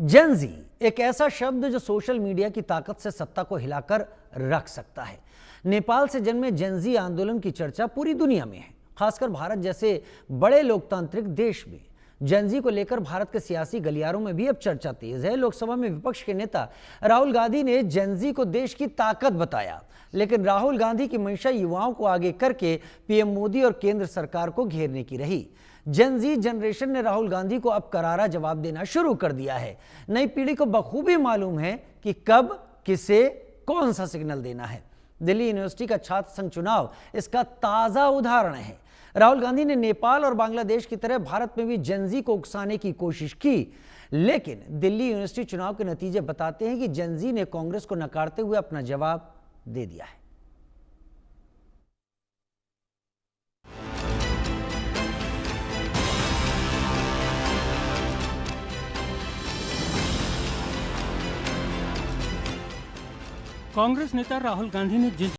Gen Z एक ऐसा शब्द जो सोशल मीडिया की ताकत से सत्ता को हिलाकर रख सकता है। नेपाल से जन्मे जेन-ज़ी आंदोलन की चर्चा पूरी दुनिया में है, खासकर भारत जैसे बड़े लोकतांत्रिक देश में। जेन-ज़ी को लेकर भारत के सियासी गलियारों में भी अब चर्चा तेज है। लोकसभा में विपक्ष के नेता राहुल गांधी ने जेन-ज़ी को देश की ताकत बताया, लेकिन राहुल गांधी की मंशा युवाओं को आगे करके पीएम मोदी और केंद्र सरकार को घेरने की रही। जेन-ज़ी जनरेशन ने राहुल गांधी को अब करारा जवाब देना शुरू कर दिया है। नई पीढ़ी को बखूबी मालूम है कि कब किसे कौन सा सिग्नल देना है। दिल्ली यूनिवर्सिटी का छात्र संघ चुनाव इसका ताजा उदाहरण है। राहुल गांधी ने नेपाल और बांग्लादेश की तरह भारत में भी जेन-ज़ी को उकसाने की कोशिश की, लेकिन दिल्ली यूनिवर्सिटी चुनाव के नतीजे बताते हैं कि जेन-ज़ी ने कांग्रेस को नकारते हुए अपना जवाब दे दिया है। कांग्रेस नेता राहुल गांधी ने जिस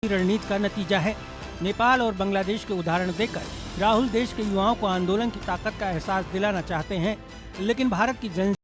रणनीति का नतीजा है। नेपाल और बांग्लादेश के उदाहरण देकर राहुल देश के युवाओं को आंदोलन की ताकत का एहसास दिलाना चाहते हैं, लेकिन भारत की जन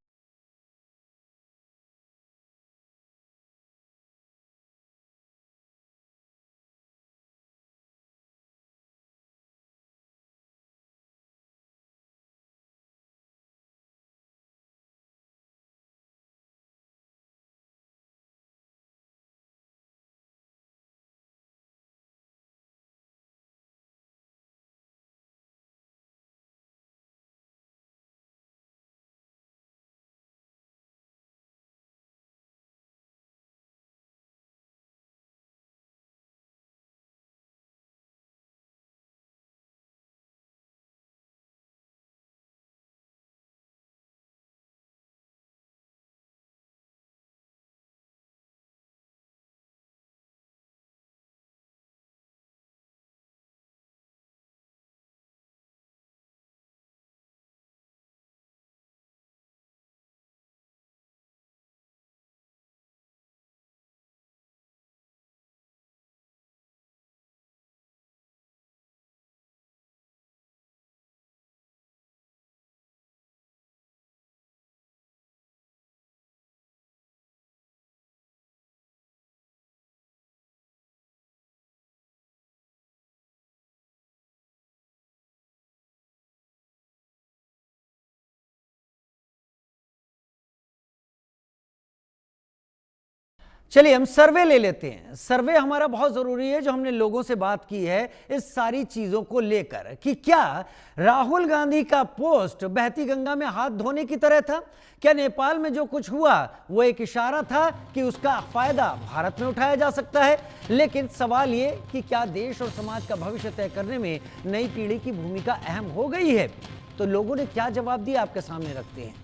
चलिए हम सर्वे ले लेते हैं। सर्वे हमारा बहुत जरूरी है, जो हमने लोगों से बात की है इस सारी चीजों को लेकर कि क्या राहुल गांधी का पोस्ट बहती गंगा में हाथ धोने की तरह था। क्या नेपाल में जो कुछ हुआ वो एक इशारा था कि उसका फायदा भारत में उठाया जा सकता है। लेकिन सवाल ये कि क्या देश और समाज का भविष्य तय करने में नई पीढ़ी की भूमिका अहम हो गई है। तो लोगों ने क्या जवाब दिया आपके सामने रखते हैं।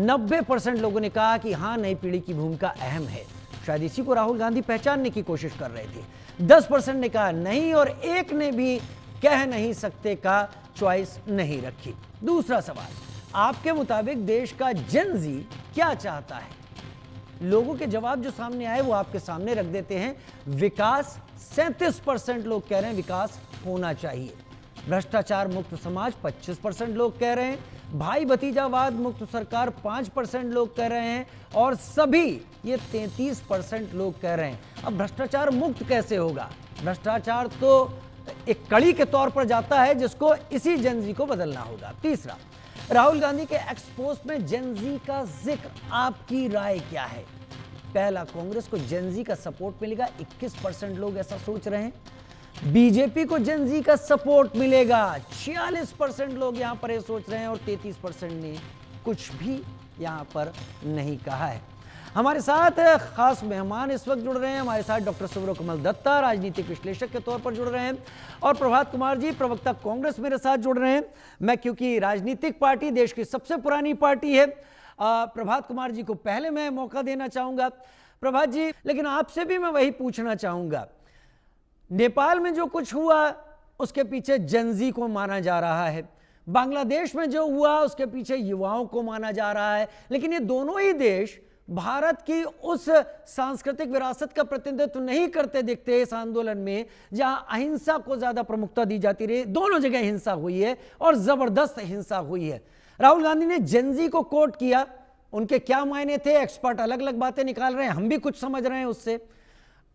90% लोगों ने कहा कि हाँ, नई पीढ़ी की भूमिका अहम है। शायद इसी को राहुल गांधी पहचानने की कोशिश कर रहे थे। 10% ने कहा नहीं और एक ने भी कह नहीं सकते का चॉइस नहीं रखी। दूसरा सवाल, आपके मुताबिक देश का जेन-ज़ी क्या चाहता है। लोगों के जवाब जो सामने आए वो आपके सामने रख देते हैं। विकास, 37% लोग कह रहे हैं विकास होना चाहिए। भ्रष्टाचार मुक्त समाज 25% लोग कह रहे हैं, भाई भतीजावाद मुक्त सरकार 5% लोग कह रहे हैं और सभी ये 33% लोग कह रहे हैं। अब भ्रष्टाचार मुक्त कैसे होगा? भ्रष्टाचार तो एक कड़ी के तौर पर जाता है जिसको इसी जेनजी को बदलना होगा। तीसरा, राहुल गांधी के एक्सपोस्ट में जेनजी का जिक्र, आपकी राय क्या है? पहला, कांग्रेस को जेनजी का सपोर्ट मिलेगा, 21% लोग ऐसा सोच रहे हैं। बीजेपी को जेनजी का सपोर्ट मिलेगा, 46% लोग यहां पर ये सोच रहे हैं और 33% ने कुछ भी यहां पर नहीं कहा है। हमारे साथ खास मेहमान इस वक्त जुड़ रहे हैं। हमारे साथ डॉक्टर सुब्रकमल दत्ता, राजनीतिक विश्लेषक के तौर पर जुड़ रहे हैं, और प्रभात कुमार जी, प्रवक्ता कांग्रेस, मेरे साथ जुड़ रहे हैं। मैं, क्योंकि राजनीतिक पार्टी देश की सबसे पुरानी पार्टी है, प्रभात कुमार जी को पहले मैं मौका देना चाहूंगा। प्रभात जी, लेकिन आपसे भी मैं वही पूछना चाहूंगा, नेपाल में जो कुछ हुआ उसके पीछे जेनजी को माना जा रहा है, बांग्लादेश में जो हुआ उसके पीछे युवाओं को माना जा रहा है, लेकिन ये दोनों ही देश भारत की उस सांस्कृतिक विरासत का प्रतिनिधित्व नहीं करते दिखते इस आंदोलन में, जहां अहिंसा को ज्यादा प्रमुखता दी जाती रही। दोनों जगह हिंसा हुई है और जबरदस्त हिंसा हुई है। राहुल गांधी ने जेनजी को कोट किया, उनके क्या मायने थे? एक्सपर्ट अलग अलग बातें निकाल रहे हैं, हम भी कुछ समझ रहे हैं उससे।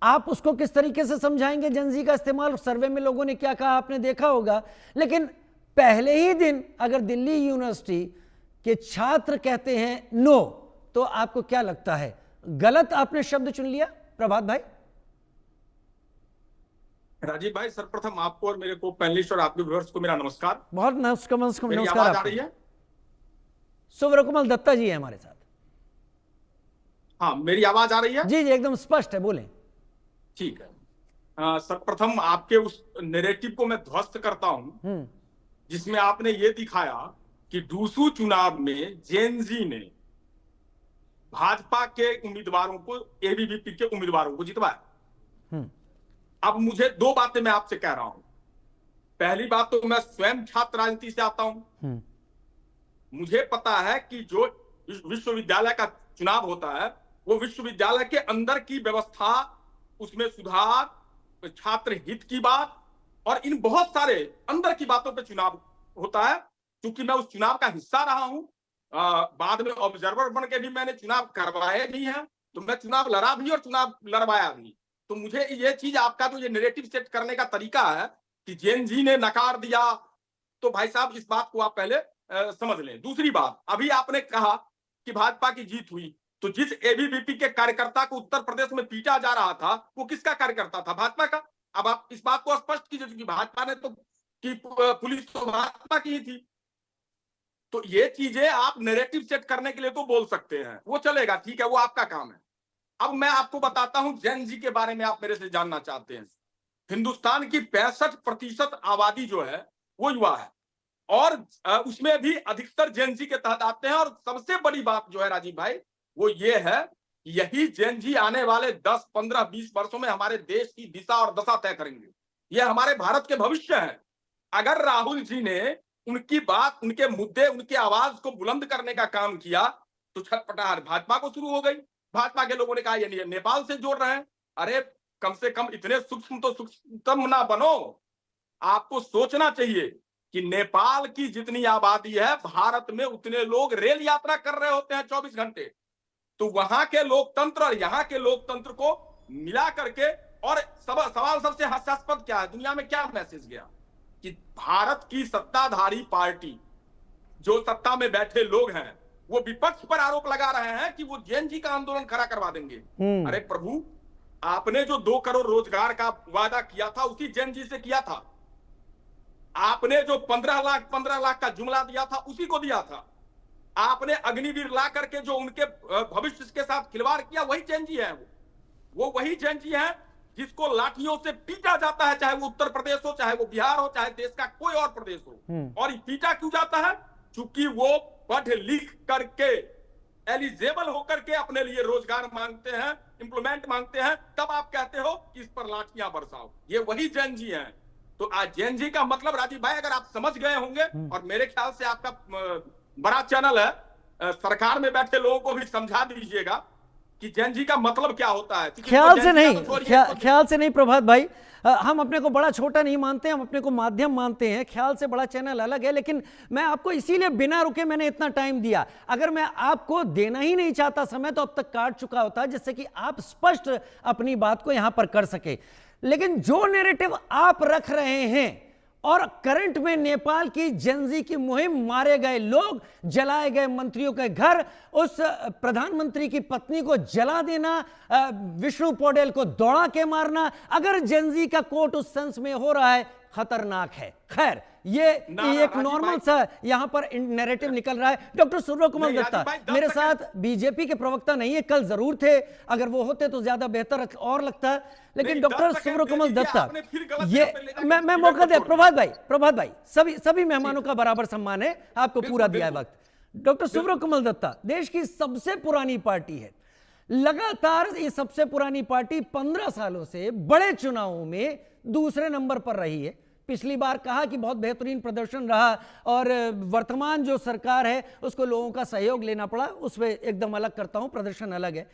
आप उसको किस तरीके से समझाएंगे? जेनजी का इस्तेमाल सर्वे में लोगों ने क्या कहा आपने देखा होगा, लेकिन पहले ही दिन अगर दिल्ली यूनिवर्सिटी के छात्र कहते हैं नो, तो आपको क्या लगता है, गलत आपने शब्द चुन लिया? प्रभात भाई। राजीव भाई, सर्वप्रथम आपको और मेरे को पैनलिस्ट और आपके व्यूअर्स को मेरा नमस्कार। बहुत नमस्कार। मेरी आवाज आ रही है? सुब्रकमल दत्ता जी है हमारे साथ। हाँ, मेरी आवाज आ रही है? जी जी, एकदम स्पष्ट है, बोलें। ठीक है। सर्वप्रथम आपके उस नैरेटिव को मैं ध्वस्त करता हूं जिसमें आपने ये दिखाया कि डूसू चुनाव में जेनजी ने भाजपा के उम्मीदवारों को, एबीवीपी के उम्मीदवारों को जितवाया। अब मुझे दो बातें मैं आपसे कह रहा हूं। पहली बात तो मैं स्वयं छात्र राजनीति से आता हूं, मुझे पता है कि जो विश्वविद्यालय का चुनाव होता है वो विश्वविद्यालय के अंदर की व्यवस्था, उसमें सुधार, छात्र हित की बात और इन बहुत सारे अंदर की बातों पे चुनाव होता है। क्योंकि मैं उस चुनाव का हिस्सा रहा हूं, बाद में ऑब्जर्वर बन के भी मैंने चुनाव करवाए भी हैं, तो मैं चुनाव लड़ा भी और चुनाव लड़वाया भी। तो मुझे ये चीज, आपका जो ये नैरेटिव सेट करने का तरीका है कि जेनजी ने नकार दिया, तो भाई साहब इस बात को आप पहले समझ लें। दूसरी बात, अभी आपने कहा कि भाजपा की जीत हुई, तो जिस एबीवीपी के कार्यकर्ता को उत्तर प्रदेश में पीटा जा रहा था वो किसका कार्यकर्ता था? भाजपा का। अब आप इस बात को स्पष्ट कीजिए कि भाजपा ने तो, कि पुलिस तो भाजपा की ही थी। तो ये चीजें आप नैरेटिव सेट करने के लिए तो बोल सकते हैं, वो चलेगा, ठीक है, वो आपका काम है। अब मैं आपको बताता हूं जेनजी के बारे में, आप मेरे से जानना चाहते हैं। हिंदुस्तान की 65% आबादी जो है वो युवा है और उसमें भी अधिकतर जेनजी के तहत आते हैं। और सबसे बड़ी बात जो है राजीव भाई, वो ये है कि यही जेनजी आने वाले 10, 15, 20 वर्षों में हमारे देश की दिशा और दशा तय करेंगे। ये हमारे भारत के भविष्य है। अगर राहुल जी ने उनकी बात, उनके मुद्दे, उनकी आवाज को बुलंद करने का काम किया तो छटपटाहट भाजपा को शुरू हो गई। भाजपा के लोगों ने कहा ये नेपाल से जोड़ रहे हैं। अरे कम से कम इतने सूक्ष्म तो सूक्ष्म ना बनो। आपको सोचना चाहिए कि नेपाल की जितनी आबादी है, भारत में उतने लोग रेल यात्रा कर रहे होते हैं 24 घंटे। तो वहां के लोकतंत्र और यहाँ के लोकतंत्र को मिला करके, और सवाल सबसे हास्यास्पद क्या है, दुनिया में क्या मैसेज गया कि भारत की सत्ताधारी पार्टी, जो सत्ता में बैठे लोग हैं, वो विपक्ष पर आरोप लगा रहे हैं कि वो जेनजी का आंदोलन खड़ा करवा देंगे। अरे प्रभु, आपने जो 2 करोड़ रोजगार का वादा किया था उसी जेनजी से किया था। आपने जो 15 लाख का जुमला दिया था उसी को दिया था। आपने अग्निवीर ला करके जो उनके भविष्य के साथ खिलवाड़ किया वही जेनजी है। वो वही जेनजी है जिसको लाठियों से पीटा जाता है, चाहे वो उत्तर प्रदेश हो, चाहे वो बिहार हो, चाहे देश का कोई और प्रदेश हो। और पीटा क्यों जाता है? क्योंकि वो पढ़ लिख करके, एलिजिबल होकर के अपने लिए रोजगार मांगते हैं, इंप्लीमेंट मांगते हैं, तब आप कहते हो कि इस पर लाठियां बरसाओ। ये वही जेनजी हैं। तो आज जेनजी का मतलब राजीव भाई, अगर आप समझ गए होंगे, और मेरे ख्याल से आपका बड़ा चैनल है, सरकार में बैठे लोगों को भी समझा दीजिएगा कि जेनजी का मतलब क्या होता है। ख्याल से नहीं प्रभात भाई, हम अपने को बड़ा छोटा नहीं मानते, हम अपने को माध्यम मानते हैं, ख्याल से बड़ा चैनल अलग है। लेकिन मैं आपको इसीलिए बिना रुके मैंने इतना टाइम दिया। अगर मैं आपको देना ही नहीं चाहता समय तो अब तक काट चुका होता, जिससे कि आप स्पष्ट अपनी बात को यहां पर कर सके। लेकिन जो नैरेटिव आप रख रहे हैं और करंट में नेपाल की जेनजी की मुहिम, मारे गए लोग, जलाए गए मंत्रियों के घर, उस प्रधानमंत्री की पत्नी को जला देना, विष्णु पौडेल को दौड़ा के मारना, अगर जेनजी का कोर्ट उस सेंस में हो रहा है, खतरनाक है। खैर, ये एक नॉर्मल सा यहां पर नैरेटिव निकल रहा है। डॉक्टर सूर्यकुमार दत्ता मेरे साथ बीजेपी के प्रवक्ता नहीं है, कल जरूर थे, अगर वो होते तो ज्यादा बेहतर और लगता है। लेकिन डॉक्टर सूर्यकुमार दत्ता, ये मैं मौका दे, प्रभात भाई सभी मेहमानों का बराबर सम्मान है, आपको पूरा दिया है वक्त। डॉक्टर सूर्यकुमार दत्ता देश की सबसे पुरानी पार्टी है, लगातार ये सबसे पुरानी पार्टी 15 सालों से बड़े चुनावों में दूसरे नंबर पर रही है। पिछली बार कहा कि बहुत बेहतरीन प्रदर्शन रहा और वर्तमान जो सरकार है उसको लोगों का सहयोग लेना पड़ा, उसमें एकदम अलग करता हूं, प्रदर्शन अलग है।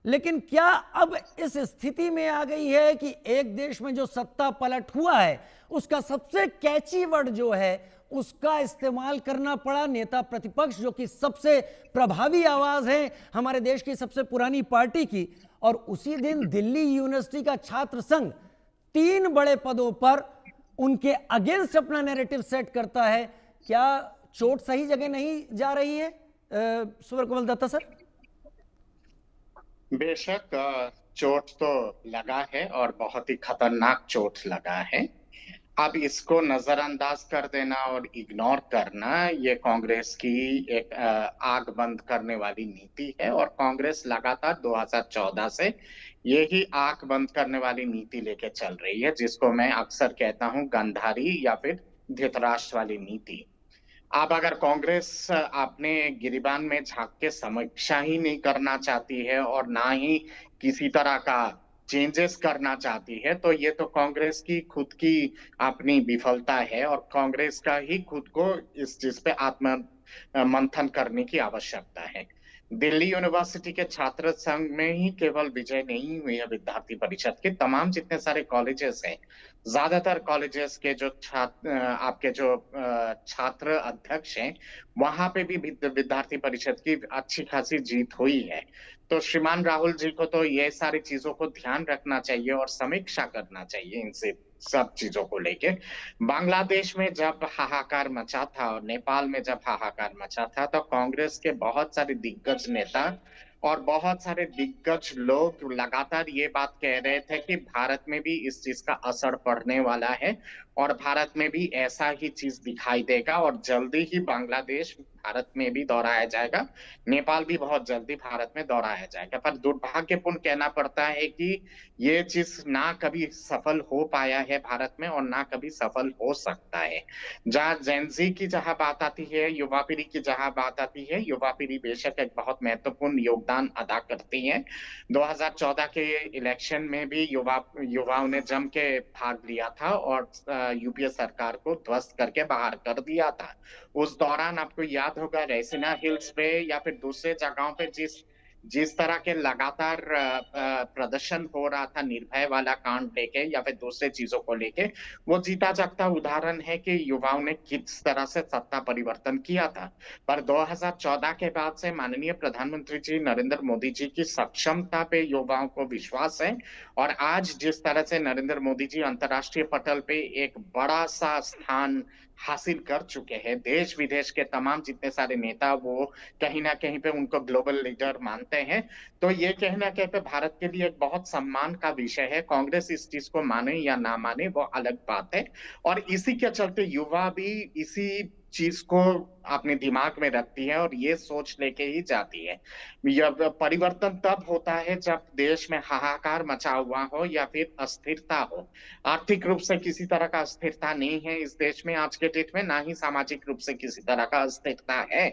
लेकिन क्या अब इस स्थिति में आ गई है कि एक देश में जो सत्ता पलट हुआ है उसका सबसे कैची वर्ड जो है उसका इस्तेमाल करना पड़ा नेता प्रतिपक्ष, जो कि सबसे प्रभावी आवाज है हमारे देश की सबसे पुरानी पार्टी की, और उसी दिन दिल्ली यूनिवर्सिटी का छात्र संघ 3 बड़े पदों पर उनके अगेंस्ट अपना नैरेटिव सेट करता है। क्या चोट सही जगह नहीं जा रही है सूर्यकुमार दत्ता सर? बेशक चोट तो लगा है और बहुत ही खतरनाक चोट लगा है। अब इसको नजरअंदाज कर देना और इग्नोर करना, ये कांग्रेस की एक आग बंद करने वाली नीति है, और कांग्रेस लगातार 2014 से यही आंख बंद करने वाली नीति लेके चल रही है, जिसको मैं अक्सर कहता हूं गंधारी या फिर धृतराष्ट्र वाली नीति। अब अगर कांग्रेस अपने गिरिबान में झांक के समीक्षा ही नहीं करना चाहती है और ना ही किसी तरह का चेंजेस करना चाहती है, तो ये तो कांग्रेस की खुद की अपनी विफलता है, और कांग्रेस का ही खुद को इस चीज पे आत्म मंथन करने की आवश्यकता है। दिल्ली यूनिवर्सिटी के छात्र संघ में ही केवल विजय नहीं हुई है विद्यार्थी परिषद के, तमाम जितने सारे कॉलेजेस हैं, ज्यादातर कॉलेजेस के जो आपके जो छात्र अध्यक्ष हैं, वहां पे भी विद्यार्थी परिषद की अच्छी खासी जीत हुई है। तो श्रीमान राहुल जी को तो ये सारी चीजों को ध्यान रखना चाहिए और समीक्षा करना चाहिए इनसे सब चीजों को लेके। बांग्लादेश में जब हाहाकार मचा था और नेपाल में जब हाहाकार मचा था, तो कांग्रेस के बहुत सारे दिग्गज नेता और बहुत सारे दिग्गज लोग लगातार ये बात कह रहे थे कि भारत में भी इस चीज का असर पड़ने वाला है और भारत में भी ऐसा ही चीज दिखाई देगा, और जल्दी ही बांग्लादेश भारत में भी दोहराया जाएगा, नेपाल भी बहुत जल्दी भारत में दोहराया जाएगा। पर दुर्भाग्यपूर्ण कहना पड़ता है कि ये चीज ना कभी सफल हो पाया है भारत में और ना कभी सफल हो सकता है। जहाँ जेनजी की जहां बात आती है, युवा पीढ़ी की जहां बात आती है, युवा पीढ़ी बेशक एक बहुत महत्वपूर्ण योगदान अदा करती है। 2014 के इलेक्शन में भी युवाओं ने जम के भाग लिया था और यूपीए सरकार को ध्वस्त करके बाहर कर दिया था। उस दौरान आपको याद होगा रैसीना हिल्स पे या फिर दूसरे जगहों पे जिस तरह के लगातार प्रदर्शन हो रहा था निर्भय वाला कांड लेके या फिर दूसरे चीजों को लेके, वो जीता जागता उदाहरण है कि युवाओं ने किस तरह से सत्ता परिवर्तन किया था। पर 2014 के बाद से माननीय प्रधानमंत्री जी नरेंद्र मोदी जी की सक्षमता पे युवाओं को विश्वास है, और आज जिस तरह से नरेंद्र मोदी जी अंतर्राष्ट्रीय पटल पे एक बड़ा सा स्थान हासिल कर चुके हैं, देश विदेश के तमाम जितने सारे नेता वो कहीं ना कहीं पे उनको ग्लोबल लीडर मानते हैं। तो ये कहीं ना कहीं पे भारत के लिए एक बहुत सम्मान का विषय है। कांग्रेस इस चीज को माने या ना माने वो अलग बात है, और इसी के चलते युवा भी इसी चीज को अपने दिमाग में रखती है और ये सोच लेके ही जाती है। यह परिवर्तन तब होता है जब देश में हाहाकार मचा हुआ हो या फिर अस्थिरता हो। आर्थिक रूप से किसी तरह का अस्थिरता नहीं है इस देश में आज के डेट में, ना ही सामाजिक रूप से किसी तरह का अस्थिरता है।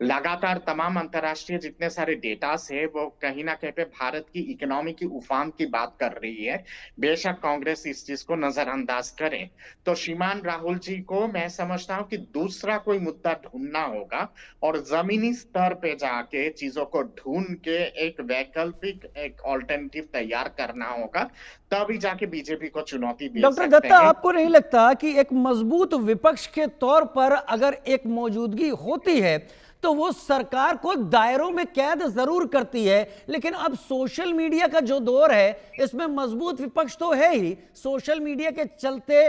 लगातार तमाम अंतर्राष्ट्रीय जितने सारे डेटास है वो कहीं ना कहीं पे भारत की इकोनॉमी की उफान की बात कर रही है। बेशक कांग्रेस इस चीज को नजरअंदाज करे, तो श्रीमान राहुल जी को मैं समझता हूँ कि दूसरा कोई मुद्दा ढूंढना होगा और जमीनी स्तर पे जाके चीजों को ढूंढ के एक वैकल्पिक, एक ऑल्टरनेटिव तैयार करना होगा, तभी जाके बीजेपी को चुनौती दे डॉक्टर सकते दत्ता, हैं। आपको नहीं लगता कि एक मजबूत विपक्ष के तौर पर अगर एक मौजूदगी होती है तो वो सरकार को दायरों में कैद जरूर करती है, लेकिन अब सोशल मीडिया का जो दौर है इसमें मजबूत विपक्ष तो है ही, सोशल मीडिया के चलते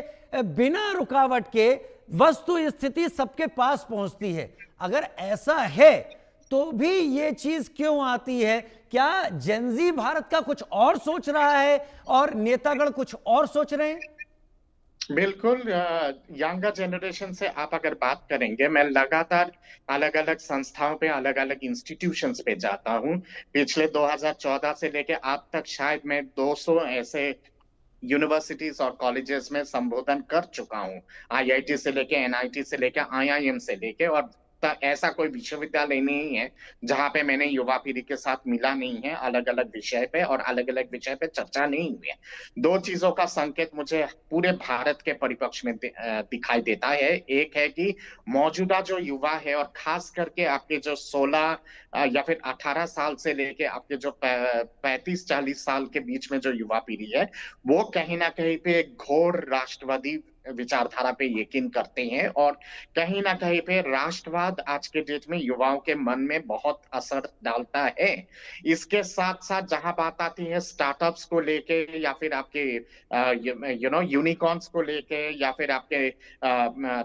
बिना रुकावट के वस्तु स्थिति सबके पास पहुंचती है। अगर ऐसा है तो भी ये चीज क्यों आती है? क्या जेनजी भारत का कुछ और सोच रहा है और नेतागण कुछ और सोच रहे हैं? बिल्कुल, यंगर जनरेशन से आप अगर बात करेंगे, मैं लगातार अलग अलग संस्थाओं पे, अलग अलग इंस्टीट्यूशंस पे जाता हूं। पिछले 2014 से लेके अब तक शायद मैं 200 ऐसे यूनिवर्सिटीज और कॉलेजेस में संबोधन कर चुका हूं, आईआईटी से लेके, एनआईटी से लेके, आईआईएम से लेके, और ऐसा कोई विश्वविद्यालय नहीं है जहां पे मैंने युवा पीढ़ी के साथ मिला नहीं है, अलग अलग विषय पे और अलग अलग विषय पे चर्चा नहीं हुई है। दो चीजों का संकेत मुझे पूरे भारत के परिप्रेक्ष्य में दिखाई देता है। एक है कि मौजूदा जो युवा है, और खास करके आपके जो 16 या फिर 18 साल से लेके आपके जो 35-40 साल के बीच में जो युवा पीढ़ी है, वो कहीं ना कहीं पे एक घोर राष्ट्रवादी विचारधारा पे यकीन करते हैं, और कहीं ना कहीं पे राष्ट्रवाद आज के डेट में युवाओं के मन में बहुत असर डालता है। इसके साथ साथ जहां बात आती है स्टार्टअप्स को लेके, या फिर आपके यूनिकॉर्न्स को लेके, या फिर आपके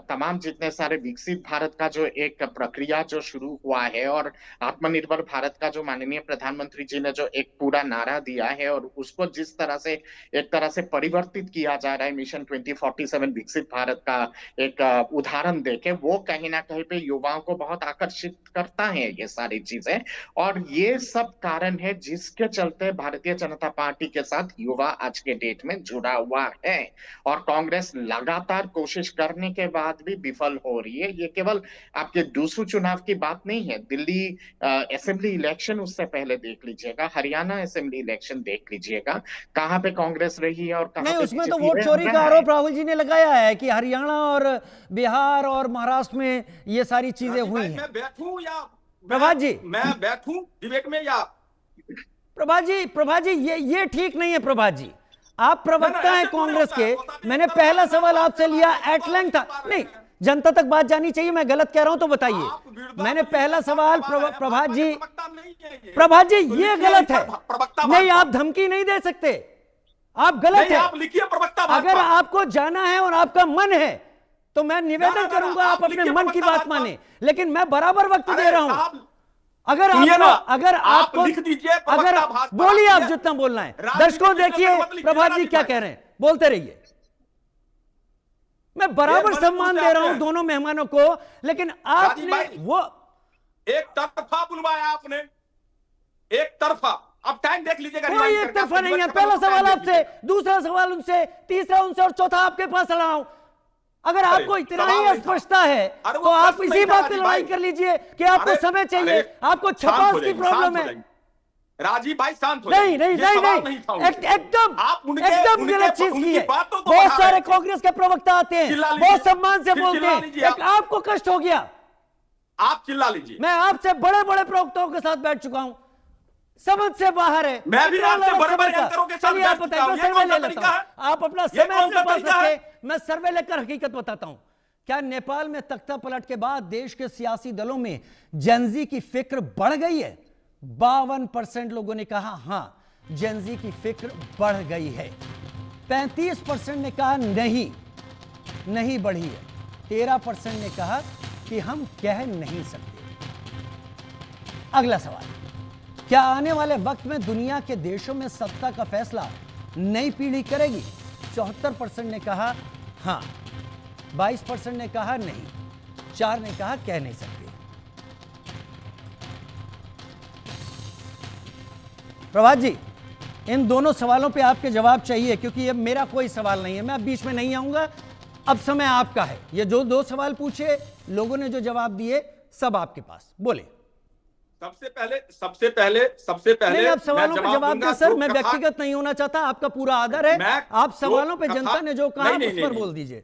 तमाम जितने सारे विकसित भारत का जो एक प्रक्रिया जो शुरू हुआ है, और आत्मनिर्भर भारत का जो माननीय प्रधानमंत्री जी ने जो एक पूरा नारा दिया है, और उसको जिस तरह से एक तरह से परिवर्तित किया जा रहा है मिशन 2047 विकसित भारत का एक उदाहरण देके, वो कहीं ना कहीं पे युवाओं को बहुत आकर्षित करता है ये सारी चीजें। और ये सब कारण है जिसके चलते भारतीय जनता पार्टी के साथ युवा आज के डेट में जुड़ा हुआ है, और कांग्रेस लगातार कोशिश करने के बाद भी विफल हो रही है। ये केवल आपके दूसरे चुनाव की बात नहीं है, दिल्ली असेंबली इलेक्शन उससे पहले देख लीजिएगा, हरियाणा असेंबली इलेक्शन देख लीजिएगा, कहां पे कांग्रेस रही है और कहां नहीं, पे उसमें तो बीजेपी वोट है। चोरी का आरोप राहुल जी ने लगाया है कि हरियाणा और बिहार और महाराष्ट्र में ये सारी चीजें हुई हैं। मैं बैठूं या प्रभात जी, मैं बैठूं डिबेट में, या प्रभात जी ये ठीक नहीं है। प्रभात जी, आप प्रवक्ता हैं कांग्रेस के। मैंने तो पहला सवाल आपसे लिया एट लेंथ था। नहीं, जनता तक बात जानी चाहिए। मैं गलत कह रहा हूं तो बताइए। मैंने पहला सवाल प्रभात जी ये गलत है। नहीं, आप धमकी नहीं दे सकते, आप गलत है। आप लिखिए प्रवक्ता। अगर आपको जाना है और आपका मन है तो मैं निवेदन करूंगा आप अपने मन की बात माने, लेकिन मैं बराबर वक्त दे रहा हूं। अगर आपको लिख दीजिए, अगर बोलिए, आप जितना बोलना है। दर्शकों देखिए प्रभात जी क्या कह रहे हैं, बोलते रहिए। मैं बराबर सम्मान दे रहा हूं दोनों मेहमानों को, लेकिन आपने वो एक तरफा बुलवाया आपने, एक तरफा। अब टाइम देख लीजिएगा। कोई एक तरफा नहीं है। पहला सवाल आपसे, दूसरा सवाल उनसे, तीसरा उनसे और चौथा आपके पास लड़ा हूं। अगर आपको इतना ही स्पष्टता है तो आप इसी बात पे लड़ाई कर लीजिए कि आपको समय चाहिए, आपको छपास की प्रॉब्लम है। राजीव भाई शांत हो नहीं, एकदम गलत चीज की है। बहुत सारे कांग्रेस के प्रवक्ता आते हैं, बहुत सम्मान से बोलते हैं, आपको कष्ट हो गया। आप चिल्ला लीजिए। मैं आपसे बड़े बड़े प्रवक्ताओं के साथ बैठ चुका हूं, समझ से बाहर है। मैं भी आपसे बड़े-बड़े एंकरों के साथ आप बताइए, मैं सर्वे ले लेता हूं। आप अपना समय अपने पास रखें, मैं सर्वे लेकर हकीकत बताता हूं। क्या नेपाल में तख्ता पलट के बाद देश के सियासी दलों में जेनजी की फिक्र बढ़ गई है? 52% लोगों ने कहा हां, जेनजी की फिक्र बढ़ गई है। 35% ने कहा नहीं बढ़ी है। 13% ने कहा कि हम कह नहीं सकते। अगला सवाल, क्या आने वाले वक्त में दुनिया के देशों में सत्ता का फैसला नई पीढ़ी करेगी? 74% ने कहा हां, 22% ने कहा नहीं, 4 ने कहा कह नहीं सकते। प्रभात जी, इन दोनों सवालों पे आपके जवाब चाहिए, क्योंकि ये मेरा कोई सवाल नहीं है। मैं बीच में नहीं आऊंगा, अब समय आपका है। ये जो 2 सवाल पूछे, लोगों ने जो जवाब दिए, सब आपके पास। बोले। सबसे पहले नहीं, आप सवालों पे जवाब दें सर। मैं व्यक्तिगत नहीं होना चाहता, आपका पूरा आदर है। आप सवालों पे जनता ने जो कहा उस पर बोल दीजिए।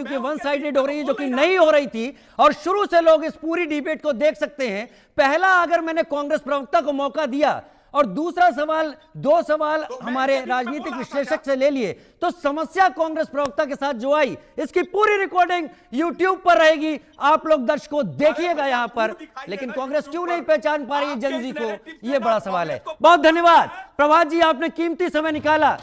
क्योंकि वन साइडेड हो रही है, जो कि नहीं हो रही थी। और शुरू से लोग इस पूरी डिबेट को देख सकते हैं। पहला अगर मैंने कांग्रेस प्रवक्ता को मौका दिया और दूसरा सवाल, दो सवाल हमारे राजनीतिक विश्लेषक से ले लिए। तो समस्या कांग्रेस प्रवक्ता के साथ जो आई, इसकी पूरी रिकॉर्डिंग यूट्यूब पर रहेगी, आप लोग दर्शकों देखिएगा यहां पर। लेकिन कांग्रेस क्यों नहीं पहचान पा रही है जेनजी को, यह बड़ा सवाल है। बहुत धन्यवाद प्रभात जी, आपने कीमती समय निकाला।